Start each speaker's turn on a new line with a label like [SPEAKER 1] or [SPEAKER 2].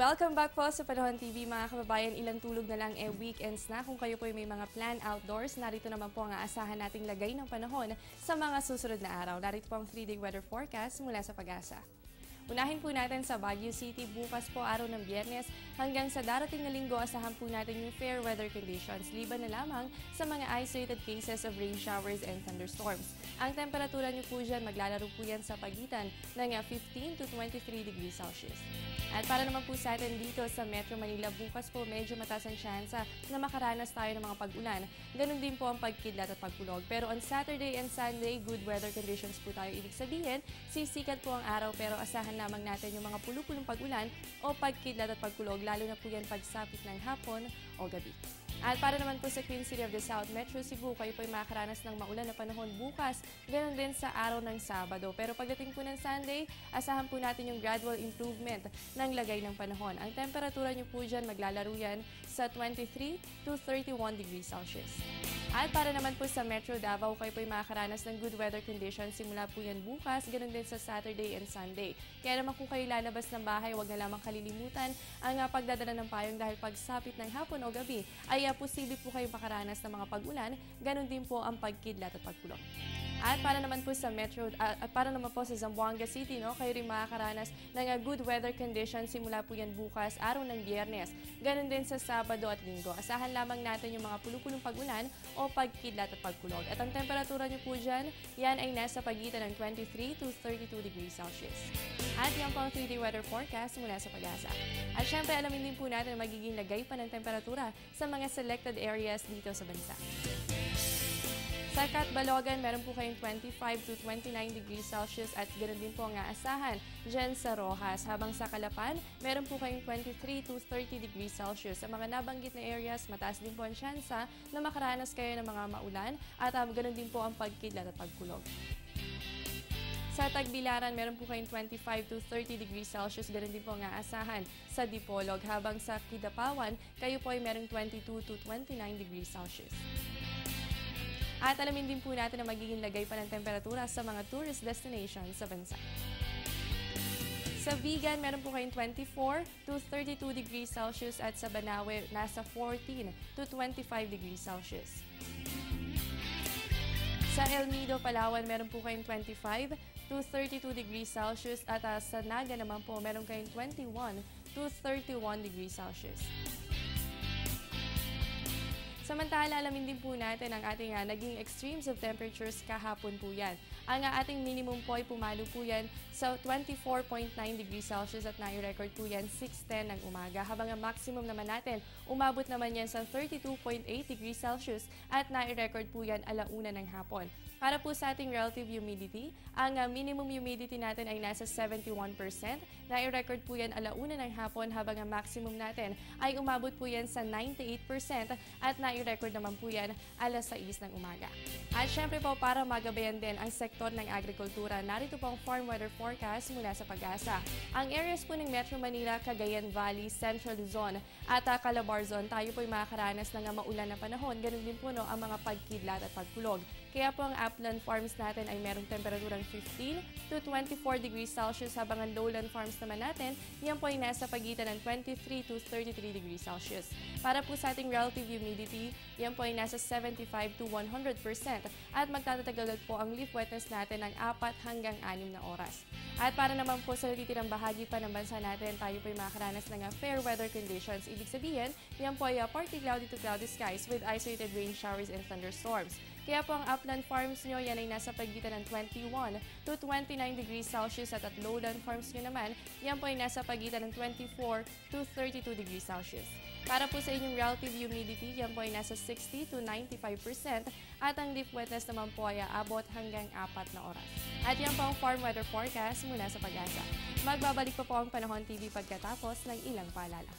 [SPEAKER 1] Welcome back po sa Panahon TV mga kababayan. Ilang tulog na lang weekends na. Kung kayo po may mga plan outdoors, narito naman po ang aasahan nating lagay ng panahon sa mga susunod na araw. Narito po ang 3-day weather forecast mula sa Pag-asa. Unahin po natin sa Baguio City, bukas po araw ng Biyernes hanggang sa darating na linggo, asahan po natin yung fair weather conditions, liban na lamang sa mga isolated cases of rain showers and thunderstorms. Ang temperatura niyo po dyan, maglalaro po yan sa pagitan ng 15 to 23 degrees Celsius. At para naman po sa atin dito sa Metro Manila, bukas po medyo mataas ang tsansa na makaranas tayo ng mga pag-ulan. Ganun din po ang pagkidlat at pagkulog. Pero on Saturday and Sunday, good weather conditions po tayo. Ibig sabihin, sisikat po ang araw pero asahan lamang natin yung mga pulupulong pag-ulan o pagkidlat at pagkulog, lalo na po yan pagsapit ng hapon o gabi. At para naman po sa Queen City of the South, Metro Cebu, kayo po ay makakaranas ng maulan na panahon bukas, ganoon din sa araw ng Sabado. Pero pagdating po ng Sunday, asahan po natin yung gradual improvement ng lagay ng panahon. Ang temperatura niyo po dyan, maglalaro yan sa 23 to 31 degrees Celsius. At para naman po sa Metro Davao, kayo po ay makakaranas ng good weather conditions simula po yan bukas, ganoon din sa Saturday and Sunday. Kaya naman kung kayo lalabas ng bahay, huwag na lamang kalilimutan ang pagdadala ng payong dahil pagsapit ng hapon o gabi ay posible po kayo makaranas ng mga pag-ulan, ganoon din po ang pagkidlat at pagkulog. At para naman po sa sa Zamboanga City, kayo rin makakaranas ng good weather conditions simula po yan bukas, araw ng Biyernes. Ganon din sa Sabado at Linggo. Asahan lamang natin yung mga pulupulong pag-ulan o pagkidlat at pagkulog. At ang temperatura nyo po dyan, yan ay nasa pagitan ng 23 to 32 degrees Celsius. At yan po ang 3-day weather forecast mula sa Pag-asa. At syempre, alamin din po natin magiging lagay pa ng temperatura sa mga selected areas dito sa bansa. Sa Catbalogan, meron po kayong 25 to 29 degrees Celsius at ganoon din po ang aasahan dyan sa Rojas. Habang sa Calapan, meron po kayong 23 to 30 degrees Celsius. Sa mga nabanggit na areas, mataas din po ang tsansa na makaranas kayo ng mga maulan at ganoon din po ang pagkidlat at pagkulog. Sa Tagbilaran, meron po kayong 25 to 30 degrees Celsius. Ganoon din po ang aasahan sa Dipolog. Habang sa Kidapawan, kayo po ay meron 22 to 29 degrees Celsius. At alamin din po natin na magiging lagay pa ng temperatura sa mga tourist destinations sa bansa. Sa Vigan, meron po kayong 24 to 32 degrees Celsius at sa Banawe, nasa 14 to 25 degrees Celsius. Sa El Nido, Palawan, meron po kayong 25 to 32 degrees Celsius at sa Naga naman po, meron kayong 21 to 31 degrees Celsius. Samantala, alamin din po natin ang ating naging extremes of temperatures kahapon po yan. Ang ating minimum po ay pumalo po yan sa 24.9 degrees Celsius at nai-record po yan 6:10 ng umaga. Habang ang maximum naman natin, umabot naman yan sa 32.8 degrees Celsius at nai-record po yan 1:00 ng hapon. Para po sa ating relative humidity, ang minimum humidity natin ay nasa 71%. Nai-record po yan 1:00 ng hapon habang ang maximum natin ay umabot po yan sa 98% at nai-record naman po yan 6:00 ng umaga. At syempre po para magabayan din ang sektor ng agrikultura, narito po ang farm weather forecast mula sa Pag-asa. Ang areas po ng Metro Manila, Cagayan Valley, Central Luzon at Calabarzon, tayo po ay makakaranas ng maulan na panahon. Ganun din po ang mga pagkidlat at pagkulog. Kaya po ang upland farms natin ay merong temperaturang 15 to 24 degrees Celsius habang ang lowland farms naman natin, yan po ay nasa pagitan ng 23 to 33 degrees Celsius. Para po sa ating relative humidity, yan po ay nasa 75 to 100% at magtatatagal po ang leaf wetness natin ng 4 hanggang 6 na oras. At para naman po sa natitirang bahagi pa ng bansa natin, tayo po ay makakaranas ng fair weather conditions. Ibig sabihin, yan po ay partly cloudy to cloudy skies with isolated rain showers and thunderstorms. Kaya po ang upland farms nyo, yan ay nasa pagitan ng 21 to 29 degrees Celsius at lowland farms nyo naman, yan po ay nasa pagitan ng 24 to 32 degrees Celsius. Para po sa inyong relative humidity, yan po ay nasa 60 to 95% at ang leaf wetness naman po ay aabot hanggang 4 na oras. At yan po ang farm weather forecast mula sa Pag-asa. Magbabalik pa po ang Panahon TV pagkatapos ng ilang paalala.